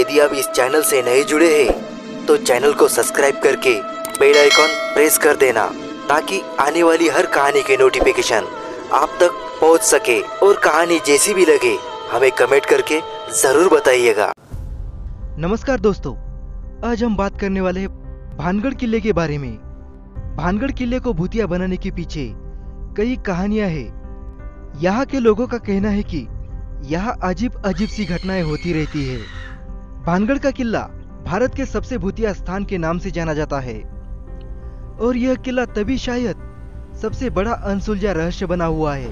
यदि आप इस चैनल से नए जुड़े हैं तो चैनल को सब्सक्राइब करके बेल आइकॉन प्रेस कर देना, ताकि आने वाली हर कहानी के नोटिफिकेशन आप तक पहुंच सके। और कहानी जैसी भी लगे हमें कमेंट करके जरूर बताइएगा। नमस्कार दोस्तों, आज हम बात करने वाले हैं भानगढ़ किले के बारे में। भानगढ़ किले को भूतिया बनाने के पीछे कई कहानियां हैं। यहाँ के लोगों का कहना है कि यहाँ अजीब अजीब सी घटनाएं होती रहती है। भानगढ़ का किला भारत के सबसे भूतिया स्थान के नाम से जाना जाता है, और यह किला तभी शायद सबसे बड़ा अनसुलझा रहस्य बना हुआ है।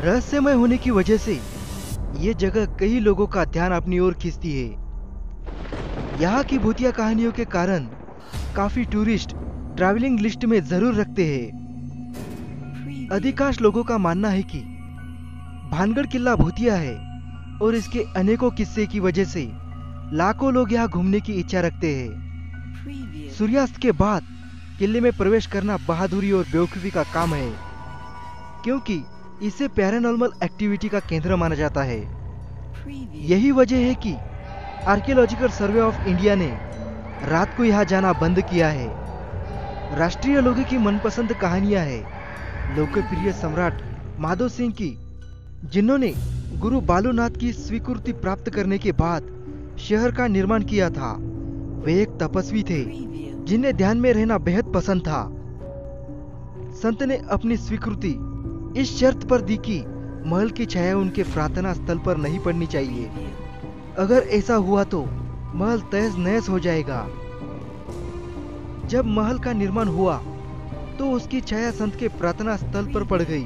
रहस्यमय होने की वजह से ये जगह कई लोगों का ध्यान अपनी ओर खींचती है। यहाँ की भूतिया कहानियों के कारण काफी टूरिस्ट ट्रैवलिंग लिस्ट में जरूर रखते हैं। अधिकांश लोगों का मानना है कि भानगढ़ किला भूतिया है, और इसके अनेकों किस्से की वजह से लाखों लोग यहाँ घूमने की इच्छा रखते हैं। सूर्यास्त के बाद किले में प्रवेश करना बहादुरी और बेवकूफी का काम है, क्योंकि इसे पैरानॉर्मल एक्टिविटी का केंद्र माना जाता है। यही वजह है कि आर्कियोलॉजिकल सर्वे ऑफ इंडिया ने रात को यहाँ जाना बंद किया है। राष्ट्रीय लोगों की मनपसंद कहानियां हैं लोकप्रिय सम्राट माधो सिंह की, जिन्होंने गुरु बालूनाथ की स्वीकृति प्राप्त करने के बाद शहर का निर्माण किया था। वे एक तपस्वी थे जिन्हें ध्यान में रहना बेहद पसंद था। संत ने अपनी स्वीकृति इस शर्त पर दी कि महल की छाया उनके प्रार्थना स्थल पर नहीं पड़नी चाहिए। अगर ऐसा हुआ तो महल तहस नहस हो जाएगा। जब महल का निर्माण हुआ तो उसकी छाया संत के प्रार्थना स्थल पर पड़ गई,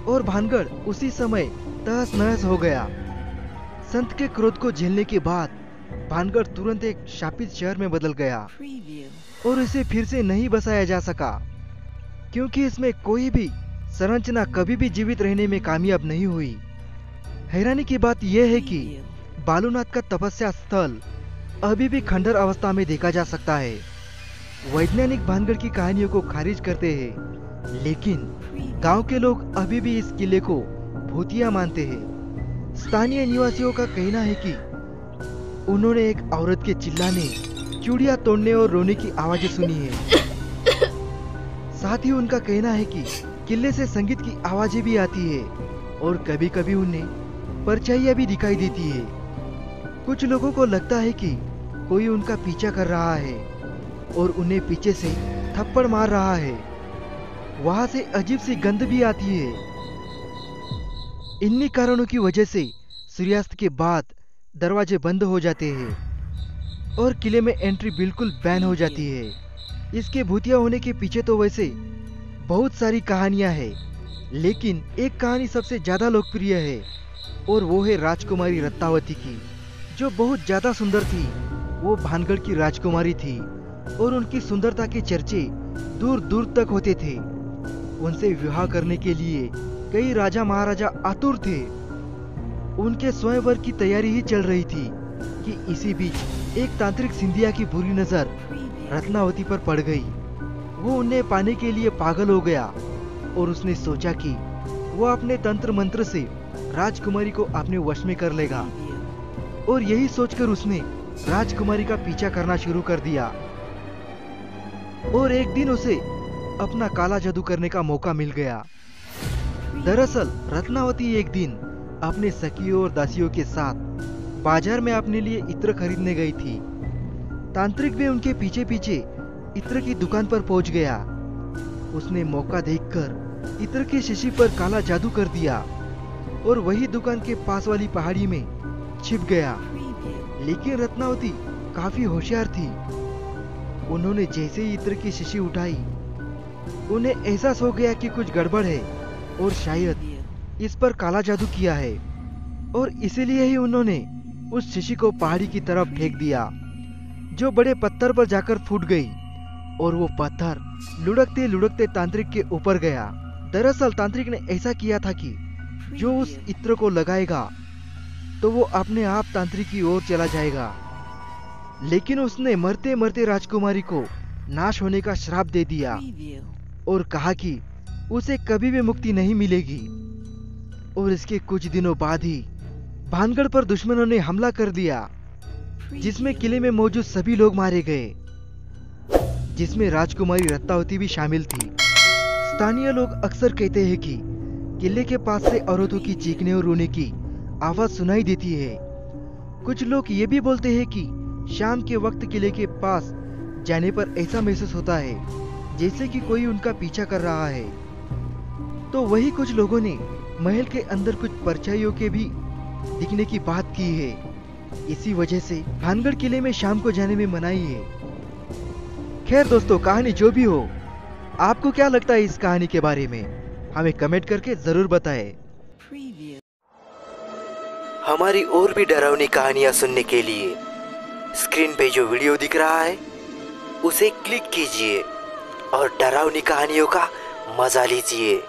और भानगढ़ उसी समय तहस नहस हो गया। संत के क्रोध को झेलने के बाद भानगढ़ तुरंत एक शापित शहर में बदल गया, और इसे फिर से नहीं बसाया जा सका, क्योंकि इसमें कोई भी संरचना कभी भी जीवित रहने में कामयाब नहीं हुई। हैरानी की बात यह है कि बालूनाथ का तपस्या स्थल अभी भी खंडर अवस्था में देखा जा सकता है। वैज्ञानिक भानगढ़ की कहानियों को खारिज करते हैं, लेकिन गांव के लोग अभी भी इस किले को भूतिया मानते हैं। स्थानीय निवासियों का कहना है कि उन्होंने एक औरत के चिल्लाने, चूड़ियां तोड़ने और रोने की आवाजें सुनी है। साथ ही उनका कहना है कि किले से संगीत की आवाजें भी आती है, और कभी कभी उन्हें परछाइयां भी दिखाई देती है। कुछ लोगों को लगता है कि कोई उनका पीछा कर रहा है और उन्हें पीछे से थप्पड़ मार रहा है। वहां से अजीब सी गंध भी आती है। इन्हीं कारणों की वजह से सूर्यास्त के बाद दरवाजे बंद हो जाते हैं और किले में एंट्री बिल्कुल बैन हो जाती है। इसके भूतिया होने के पीछे तो वैसे बहुत सारी कहानियां हैं, लेकिन एक कहानी सबसे ज्यादा लोकप्रिय है, और वो है राजकुमारी रत्नावती की, जो बहुत ज्यादा सुंदर थी। वो भानगढ़ की राजकुमारी थी, और उनकी सुंदरता के चर्चे दूर दूर तक होते थे। उनसे विवाह करने के लिए कई राजा महाराजा आतुर थे। उनके स्वयंवर की तैयारी ही चल रही थी कि इसी बीच एक तांत्रिक सिंधिया की बुरी नजर रत्नावती पर पड़ गई। वो उन्हें पाने के लिए पागल हो गया, और उसने सोचा कि वो अपने तंत्र मंत्र से राजकुमारी को अपने वश में कर लेगा, और यही सोचकर उसने राजकुमारी का पीछा करना शुरू कर दिया। और एक दिन उसे अपना काला जादू करने का मौका मिल गया। दरअसल रत्नावती एक दिन अपने सखियों और दासियों के साथ बाजार में अपने लिए इत्र खरीदने गई थी। तांत्रिक भी उनके पीछे पीछे इत्र की दुकान पर पहुंच गया। उसने मौका देखकर इत्र की शीशी पर काला जादू कर दिया, और वही दुकान के पास वाली पहाड़ी में छिप गया। लेकिन रत्नावती काफी होशियार थी। उन्होंने जैसे ही इत्र की शीशी उठाई, उन्हें एहसास हो गया कि कुछ गड़बड़ है, और शायद इस पर काला जादू किया है, और इसीलिए ही उन्होंने उस शीशी को पहाड़ी की तरफ फेंक दिया, जो बड़े पत्थर पर जाकर फूट गई, और वो पत्थर लुढ़कते लुढ़कते तांत्रिक के ऊपर गया। दरअसल तांत्रिक ने ऐसा किया था कि जो उस इत्र को लगाएगा तो वो अपने आप तांत्रिक की ओर चला जाएगा, लेकिन उसने मरते मरते राजकुमारी को नाश होने का श्राप दे दिया, और कहा कि उसे कभी भी मुक्ति नहीं मिलेगी। और इसके कुछ दिनों बाद ही भानगढ़ पर दुश्मनों ने हमला कर दिया, जिसमें किले में मौजूद सभी लोग मारे गए, जिसमें राजकुमारी रत्नावती भी शामिल थी। स्थानीय लोग अक्सर कहते हैं कि किले के पास से औरतों की चीखने और रोने की आवाज सुनाई देती है। कुछ लोग ये भी बोलते हैं कि शाम के वक्त किले के पास जाने पर ऐसा महसूस होता है जैसे कि कोई उनका पीछा कर रहा है। तो वही कुछ लोगों ने महल के अंदर कुछ परछाइयों के भी दिखने की बात की है। इसी वजह से भानगढ़ किले में शाम को जाने में मनाही है। खैर दोस्तों, कहानी जो भी हो, आपको क्या लगता है इस कहानी के बारे में, हमें कमेंट करके जरूर बताएं। हमारी और भी डरावनी कहानियां सुनने के लिए स्क्रीन पे जो वीडियो दिख रहा है उसे क्लिक कीजिए और डरावनी कहानियों का मजा लीजिए।